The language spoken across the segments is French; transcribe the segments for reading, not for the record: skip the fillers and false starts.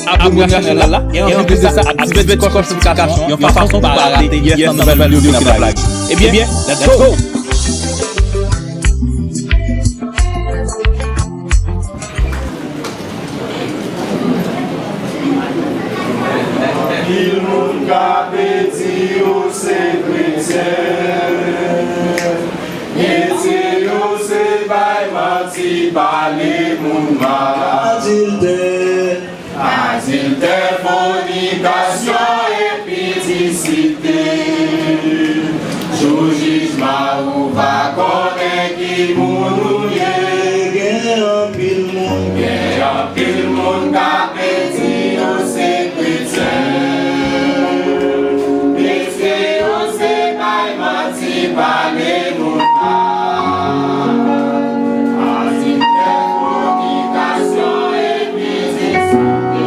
abonner à la chaîne là et en plus de ça activer la notification une façon pour pas rater J.B.F dans nouvelle vidéo qui n'a blague. Eh bien, let's go. Il moun ka peti yo se chrétien, eti yo se bay manti pale moun mal. Azilte fornication et péticité, sous jugement ou va connaître qui moun ou ye, gen pile moun ka peti yo se chrétien. Pale moun azilte fornication et péticité,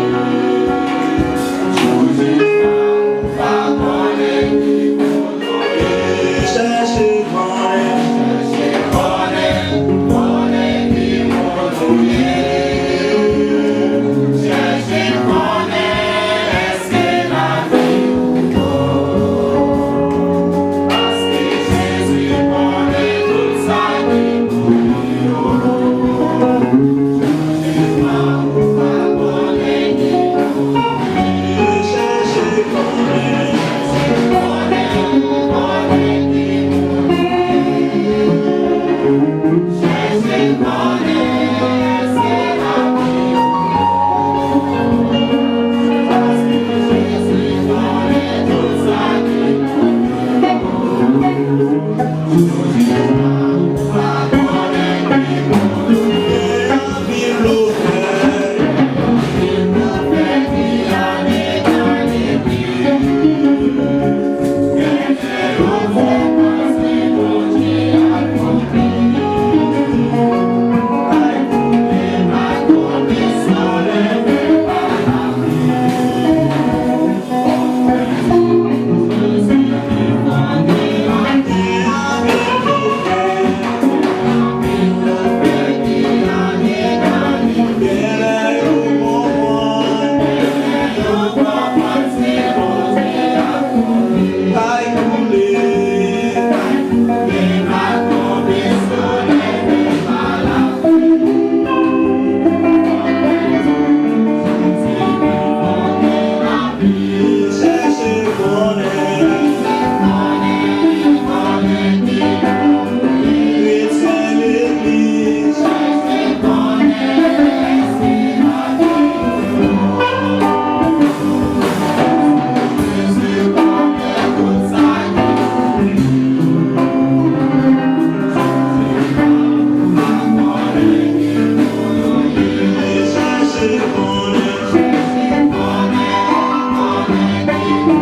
sous jugement va connaître qui moun ou ye. Cherchez connaître qui moun ou ye. Cherchez connaître est-ce que la vie ou parce que Jésus connaît tout ça qui brille. Jugement ou va connaître qui moun ou ye. Cherchez connaître qui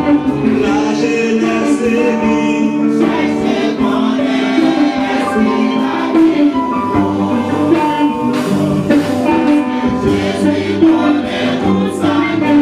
moun ou ye. Cherchez connaître est-ce que la vie ou parce que Jésus connaît tout ça qui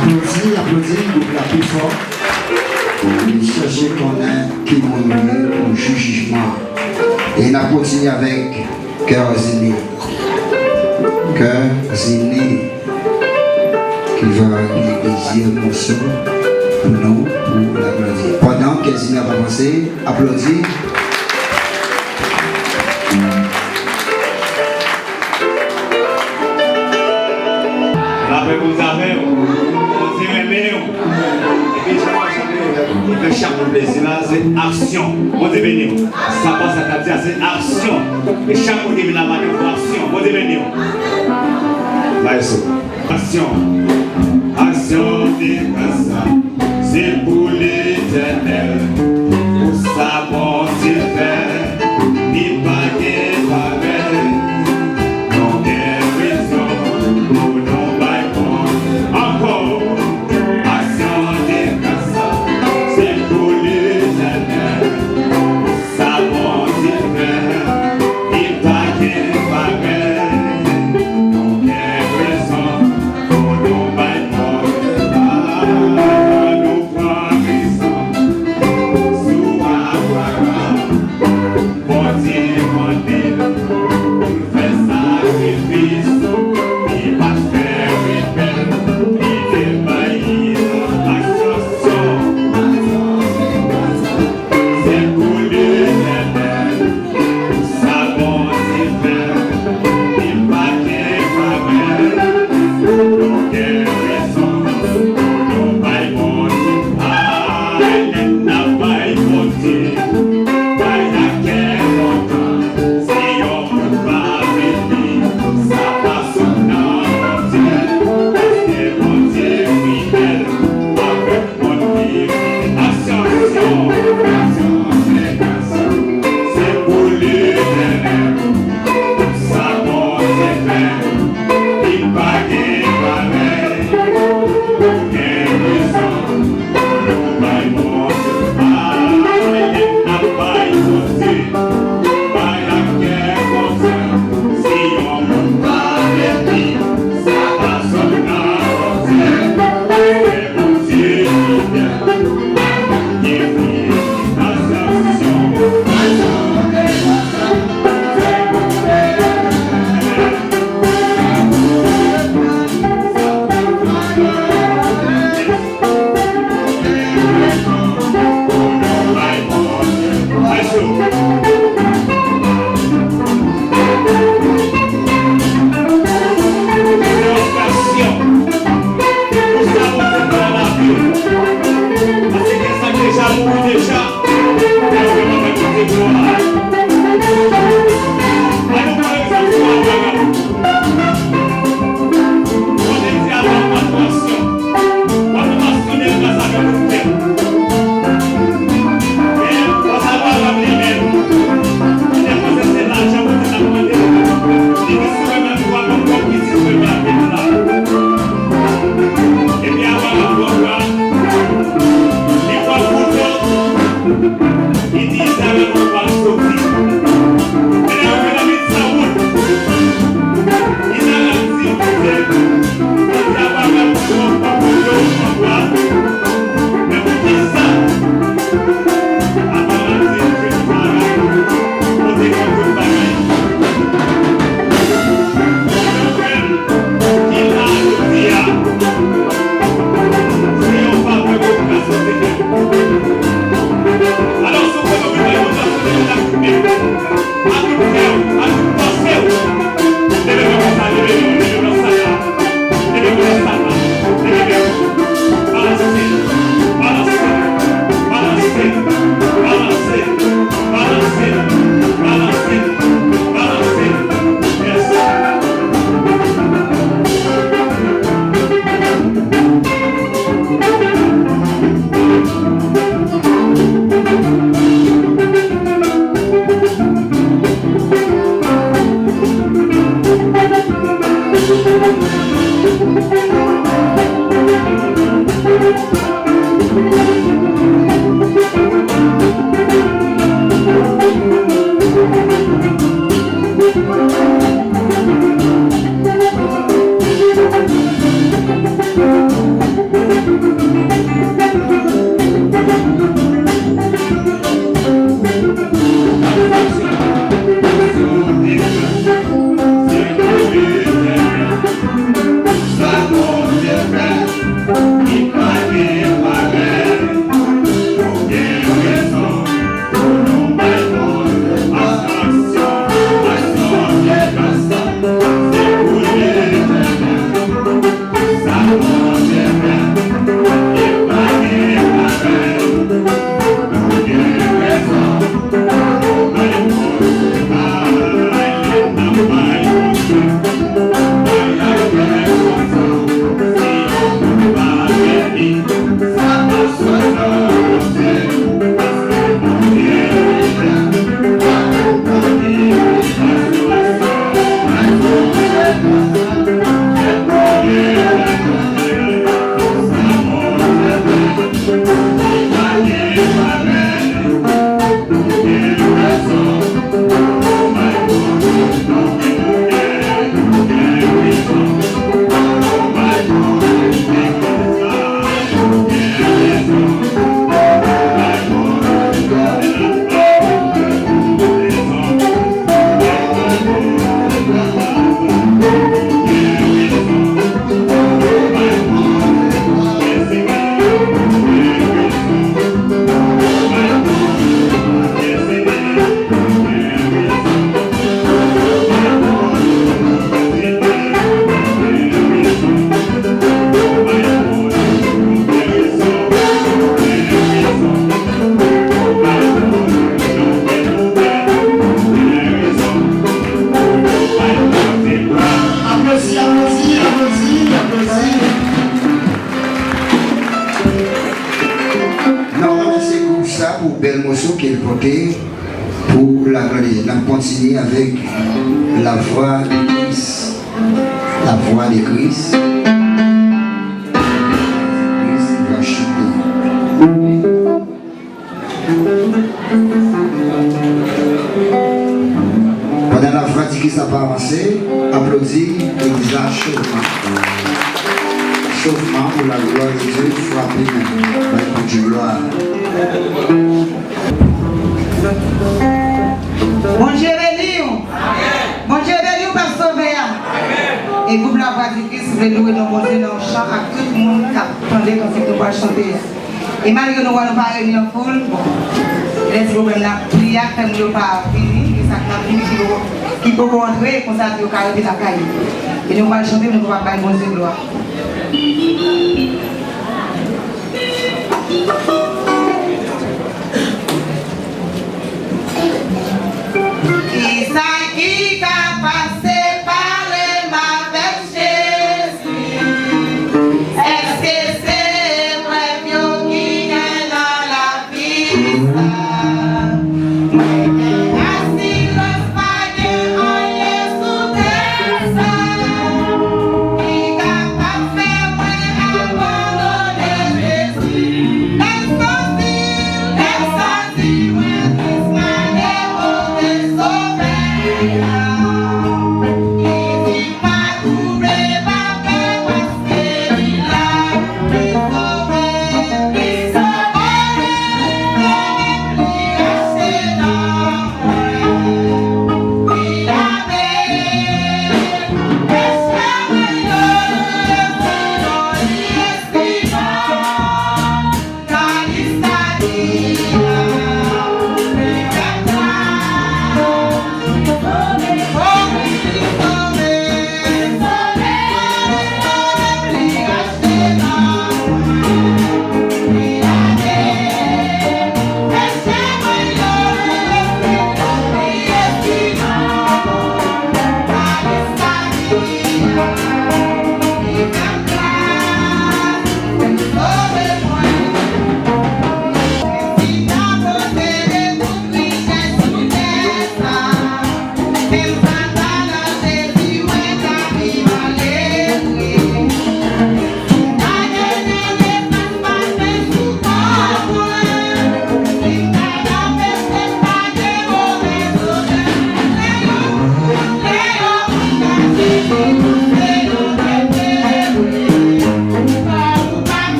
Applaudis, groupe la plus fort. Il cherche qu'on a qui m'ont pour jugement. Et on a continué avec cœur zéné. Cœur zéné qui va les désir morceau pour nous, pour l'applaudir. Pendant que Zéné va avancer, applaudis. Vous avez, vous aimez, et puis il fait chaque plaisir là, c'est action. Vous devez ça passe à ta dire, c'est action. Et chaque fois qu'il vient là, il faut action. Vous devez action. Action des grâces, c'est pour l'éternel. Pour sa bon Dieu fait, il pas de pareil. Non, des raisons, pour nous bailler. Encore, action des grâces, c'est pour l'éternel. Pour sa bon Dieu fait, il pas de pareil. Non, des raisons, pour nous bel morceau qu'il portait pour la gloire de Dieu. On continue avec la voix de Christ. La voix de Christ. Christ va chanter. Pendant la voix de Christ n'a pas avancé, applaudit l'exact chauffement. Chauffement pour la gloire de Dieu, frappé par le Dieu gloire. Bon Dieu béni. Bon Dieu béni pour sauver. Et pour la voix de Christ, vous voulez louer nos Dieu dans le chant à tout le monde qui attendait quand c'est pour chanter. Et malgré nous, on ne pas réunir en foule, il y a des problèmes de prière qui ne pas fini, qui peut rentrer comme ça, il peut arriver la caille. Et nous allons chanter, nous ne pouvons pas faire bon Dieu gloire. Qui ça qui a passé par les mains avec Jésus? Est-ce que c'est vrai qui est dans la vie? Assis le spaghetti en Jésus terre. Qui a pas fait moi abandonner Jésus? Est-ce moi qui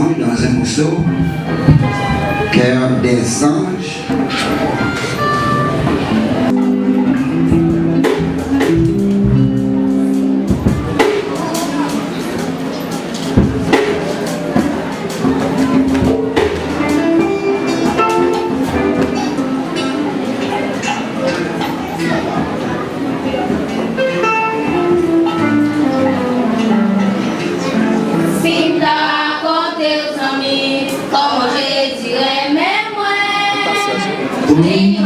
ensemble dans un morceau, Cœur des anges. Alléluia.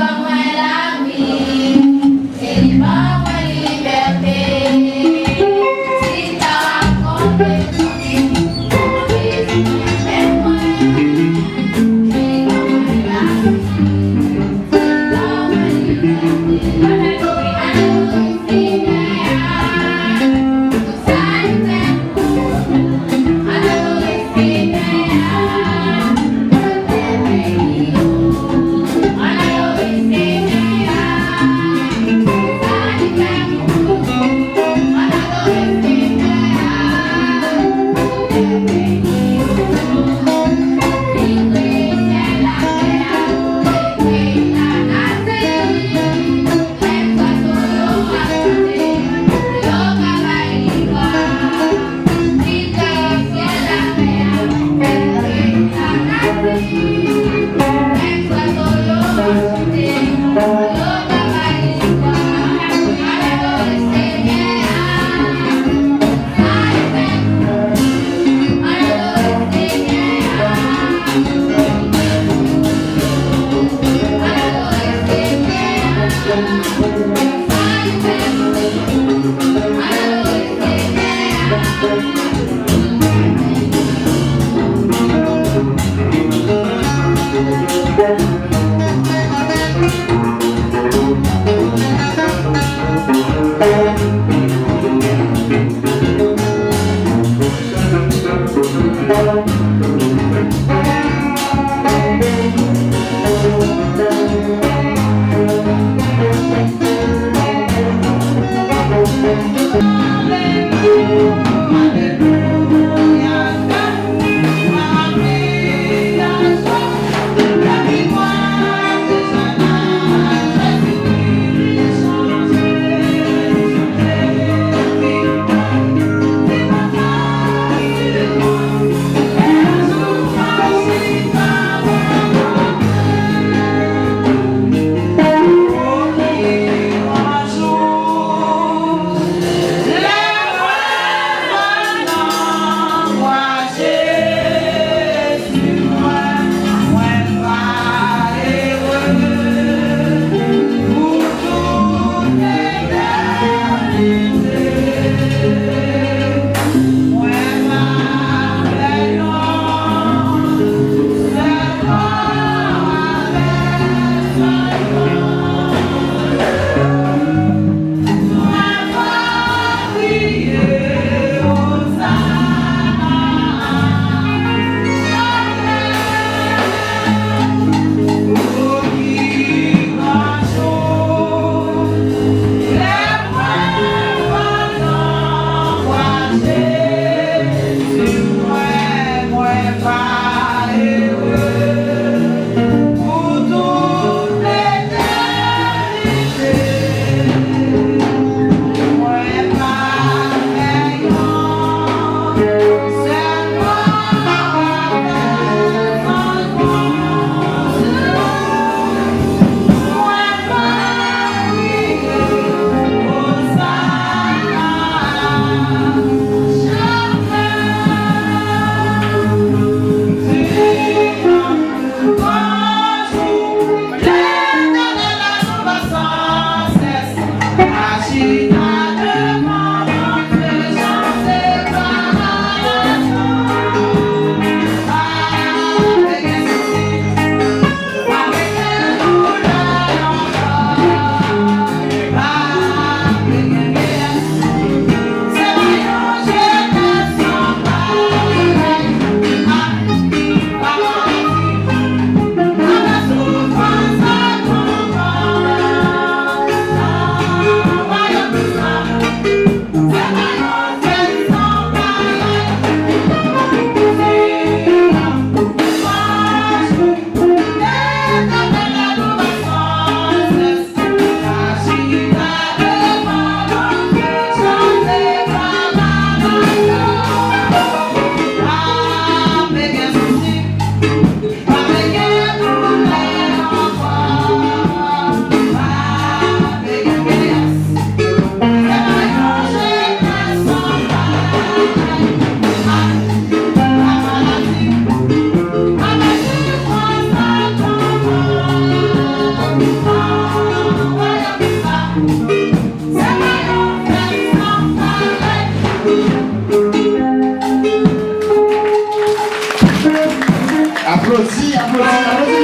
Applaudis pour la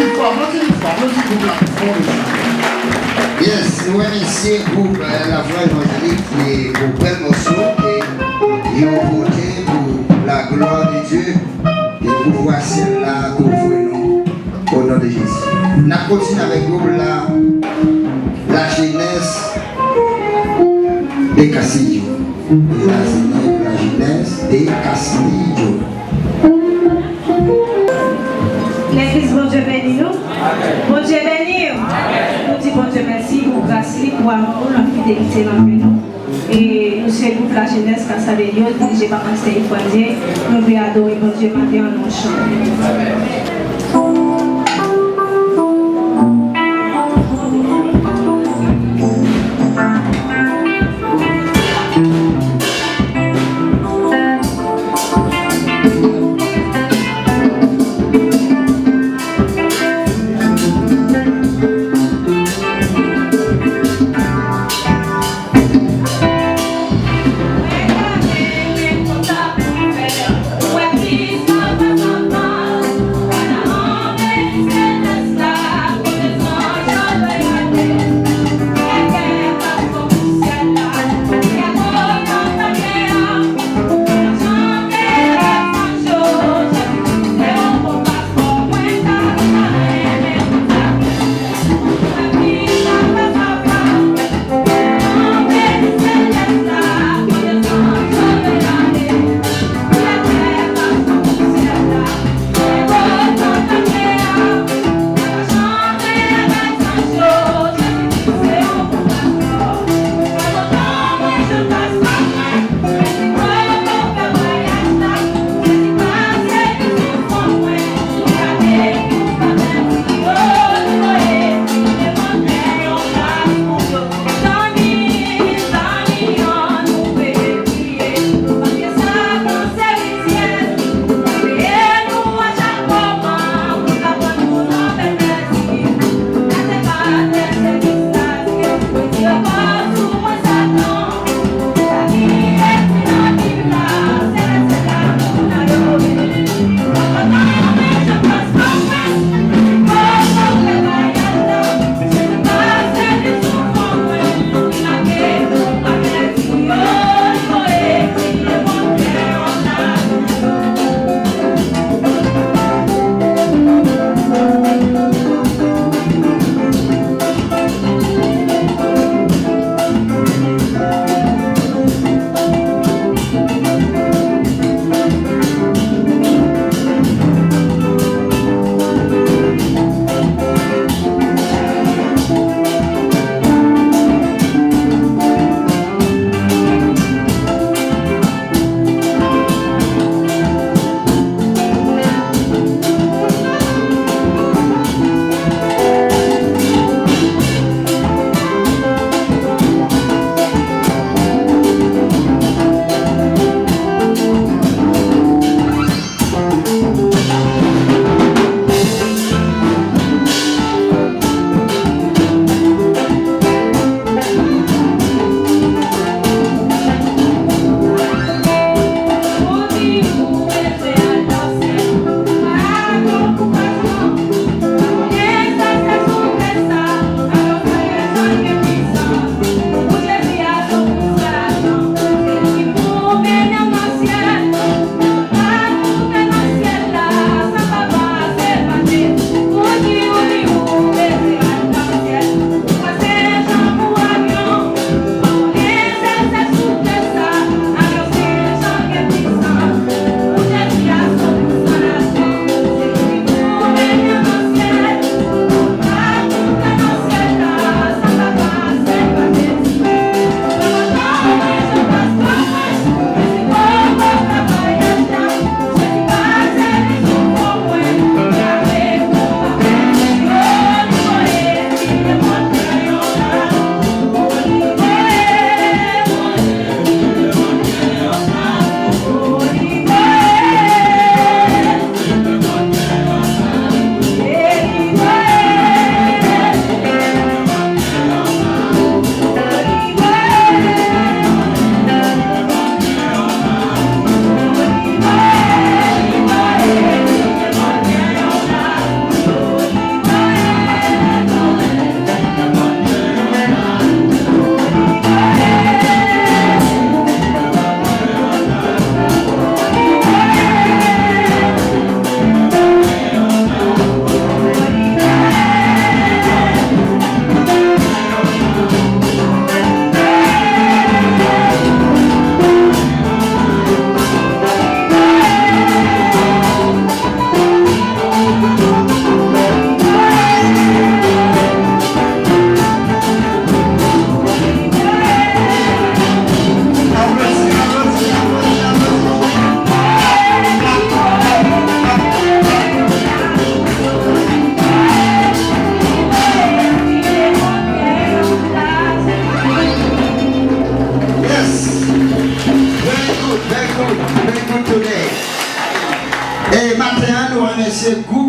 performance. Yes, nous remercions pour la voix évangélique qui est pour bel morceau et ils ont voté pour la gloire de Dieu et pour voir celle-là qu'on voit nous au nom de Jésus. Nous continuons avec vous la jeunesse des Castillo. La jeunesse des Castillo. L'église, bon Dieu béni nous. Bon Dieu béni. Nous disons bon Dieu merci pour grâce, pour amour, la fidélité dans nous. Et nous sommes le groupe La Jeunesse Casabelio, dirigé par Pasteur Ifoisier. Nous voulons adorer bon Dieu matin en nos chants.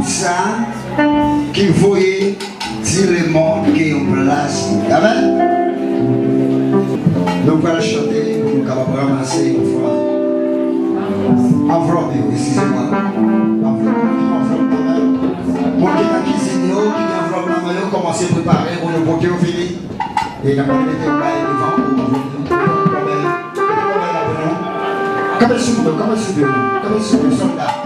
ça qu'il voyait dire le monde qui est en place. Amen. Nous allons chanter pour nous capables ramasser une fois. Enveloppe, excusez-moi. Enveloppe. Pour qui la cuisine, qui enveloppe la main, commencez à préparer pour nous porter au fini. Et la première était devant pour nous. Comme un souffle, soldat.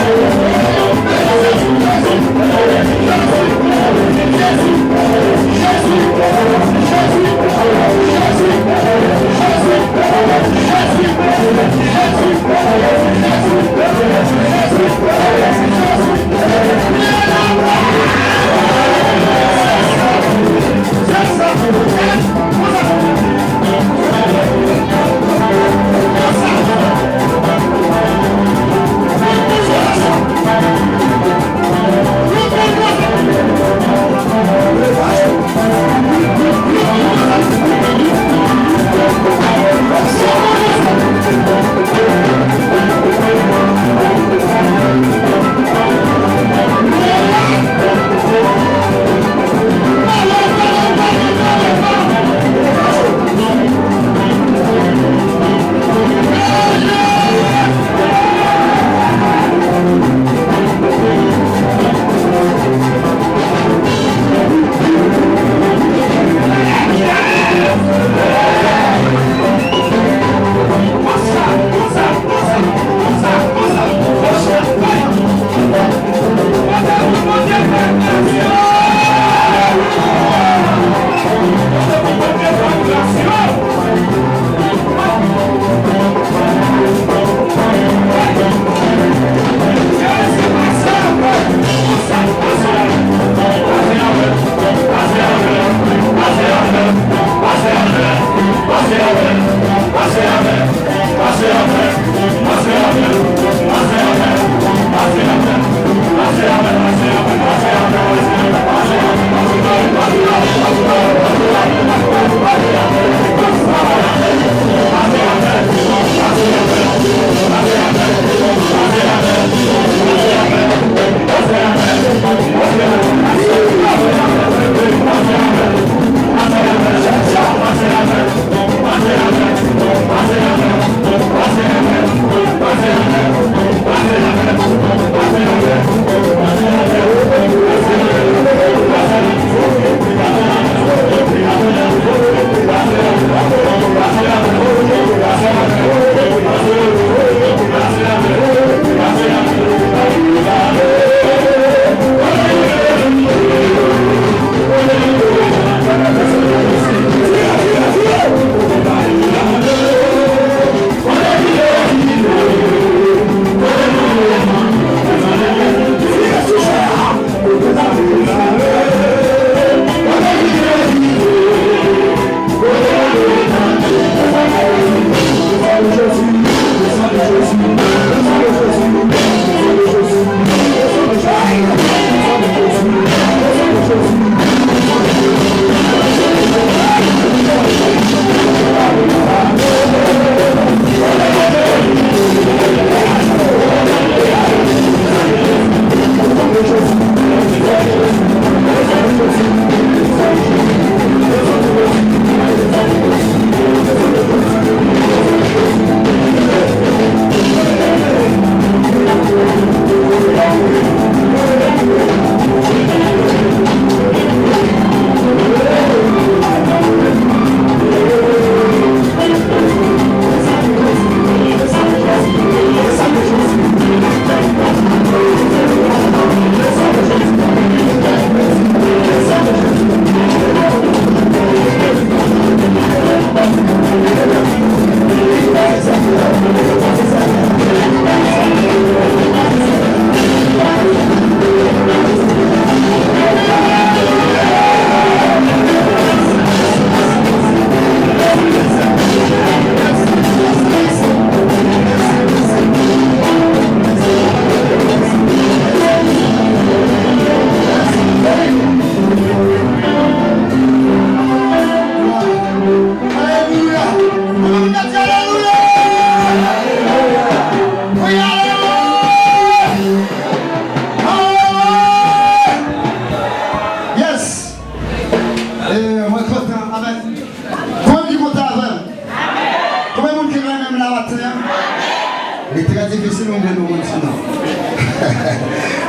Thank you.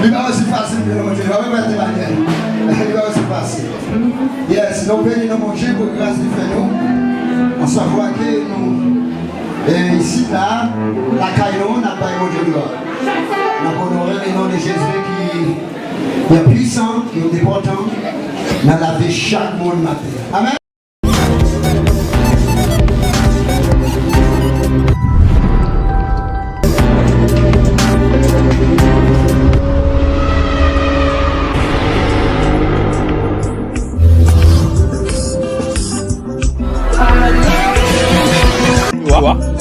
Il va aussi facile, il va aussi facile. Il va aussi facile. Yes, nous bénissons mon Dieu pour grâce de nous. On savoir que nous, ici, là, la caillon n'a pas mon Dieu gloire. Nous avons honoré le nom de Jésus qui est puissant, qui est important, dans la vie de chaque monde matin. Amen.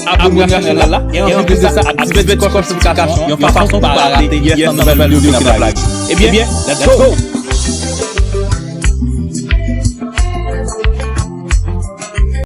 Abonnement là, et en plus de ça, activez votre notification, et en façon par rater, nouvelle vidéo dans la blague. Eh bien, let's go!